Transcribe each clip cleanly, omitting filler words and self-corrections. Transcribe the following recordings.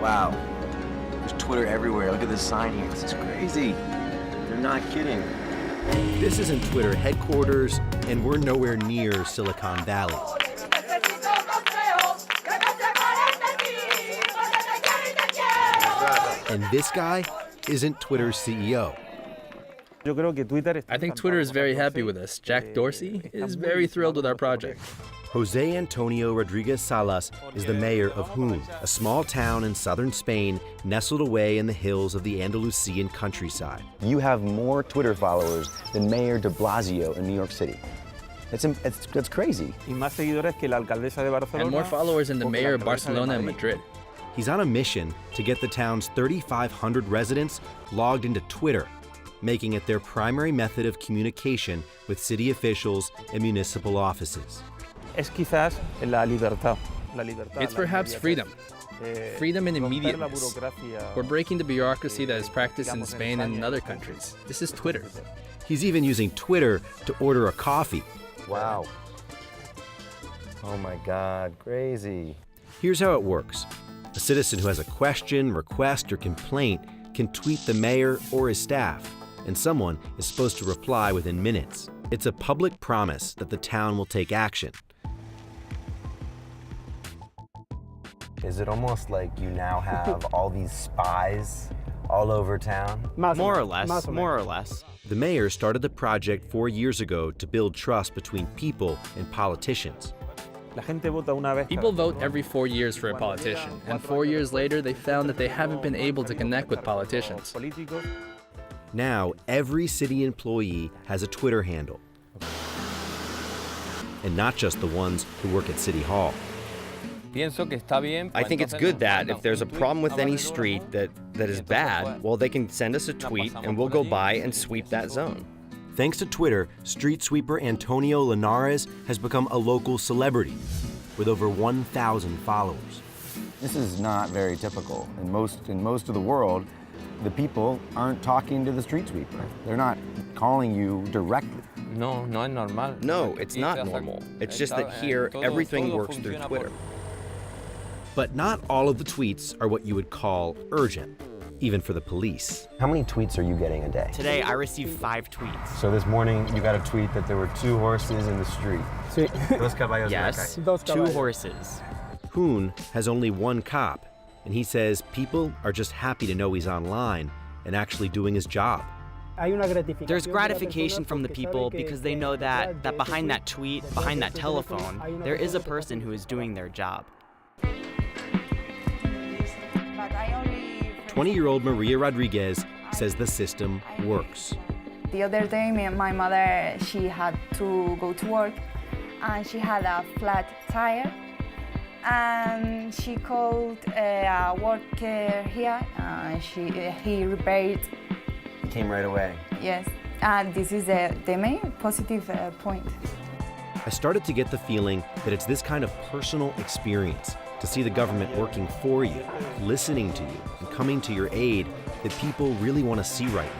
Wow. There's Twitter everywhere. Look at this sign here. This is crazy. They're not kidding. This isn't Twitter headquarters, and we're nowhere near Silicon Valley. And this guy isn't Twitter's CEO. I think Twitter is very happy with us. Jack Dorsey is very thrilled with our project. Jose Antonio Rodriguez Salas is the mayor of Jaén, a small town in southern Spain nestled away in the hills of the Andalusian countryside. You have more Twitter followers than Mayor de Blasio in New York City. That's crazy. And more followers than the mayor of Barcelona and Madrid. He's on a mission to get the town's 3,500 residents logged into Twitter, making it their primary method of communication with city officials and municipal offices. It's perhaps freedom. Freedom and immediateness. We're breaking the bureaucracy that is practiced in Spain and in other countries. This is Twitter. He's even using Twitter to order a coffee. Wow. Oh my God, crazy. Here's how it works. A citizen who has a question, request, or complaint can tweet the mayor or his staff, and someone is supposed to reply within minutes. It's a public promise that the town will take action. Is it almost like you now have all these spies all over town? More or less. The mayor started the project 4 years ago to build trust between people and politicians. People vote every 4 years for a politician, and 4 years later they found that they haven't been able to connect with politicians. Now, every city employee has a Twitter handle. And not just the ones who work at City Hall. I think it's good that if there's a problem with any street that is bad, well, they can send us a tweet and we'll go by and sweep that zone. Thanks to Twitter, street sweeper Antonio Linares has become a local celebrity with over 1,000 followers. This is not very typical. In most of the world, the people aren't talking to the street sweeper. They're not calling you directly. No, it's not normal. It's just that here, everything works through Twitter. But not all of the tweets are what you would call urgent, even for the police. How many tweets are you getting a day? Today, I received 5 tweets. So this morning, you got a tweet that there were 2 horses in the street. Dos caballos. Yes, 2 horses. Jaén has only 1 cop, and he says people are just happy to know he's online and actually doing his job. There's gratification from the people because they know that behind that tweet, behind that telephone, there is a person who is doing their job. 20-year-old Maria Rodriguez says the system works. The other day, my mother, she had to go to work, and she had a flat tire, and she called a worker here, and he repaired. Came right away. Yes, and this is the main positive point. I started to get the feeling that it's this kind of personal experience, to see the government working for you, listening to you, and coming to your aid, that people really want to see right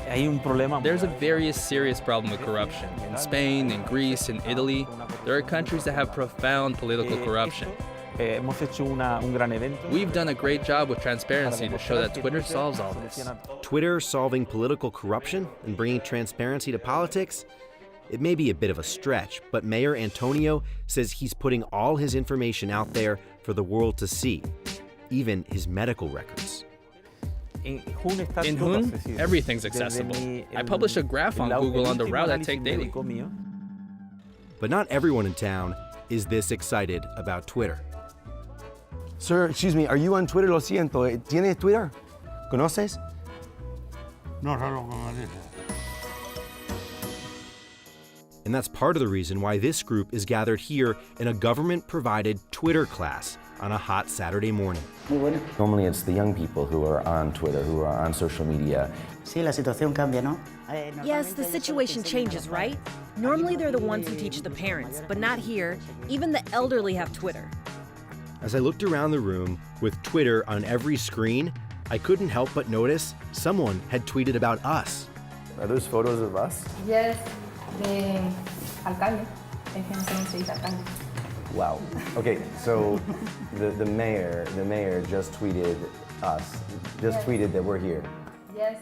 now. There's a very serious problem with corruption. In Spain, in Greece, in Italy, there are countries that have profound political corruption. We've done a great job with transparency to show that Twitter solves all this. Twitter solving political corruption and bringing transparency to politics? It may be a bit of a stretch, but Mayor Antonio says he's putting all his information out there for the world to see, even his medical records. In Jaén, everything's accessible. I publish a graph on Google on the route I take daily. But not everyone in town is this excited about Twitter. Sir, excuse me, are you on Twitter? Lo siento. ¿Tienes Twitter? ¿Conoces? No, no, no. And that's part of the reason why this group is gathered here in a government-provided Twitter class on a hot Saturday morning. Normally it's the young people who are on Twitter, who are on social media. Yes, the situation changes, right? Normally they're the ones who teach the parents, but not here. Even the elderly have Twitter. As I looked around the room with Twitter on every screen, I couldn't help but notice someone had tweeted about us. Are those photos of us? Yes, the alcalde. Wow. Okay, so the mayor just tweeted us, tweeted that we're here. Yes.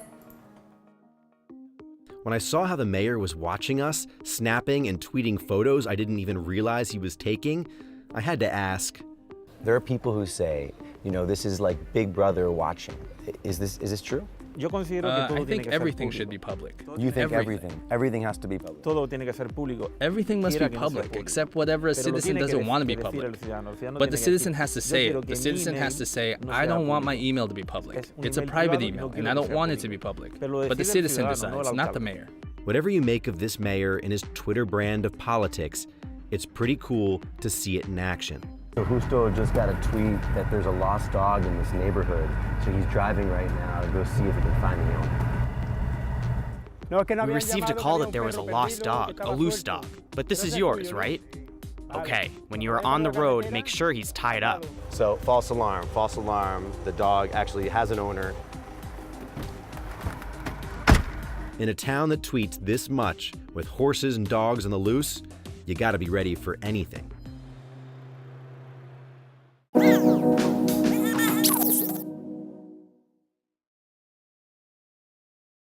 When I saw how the mayor was watching us, snapping and tweeting photos I didn't even realize he was taking, I had to ask. There are people who say, you know, this is like Big Brother watching. Is this true? I think everything should be public. You think everything has to be public? Everything must be public, except whatever a citizen doesn't want to be public. But the citizen has to say it. The citizen has to say, I don't want my email to be public. It's a private email, and I don't want it to be public. But the citizen decides, not the mayor. Whatever you make of this mayor and his Twitter brand of politics, it's pretty cool to see it in action. So Justo just got a tweet that there's a lost dog in this neighborhood, so he's driving right now to go see if he can find the owner. We received a call that there was a lost dog, a loose dog. But this is yours, right? Okay, when you are on the road, make sure he's tied up. So, false alarm. The dog actually has an owner. In a town that tweets this much, with horses and dogs on the loose, you gotta be ready for anything.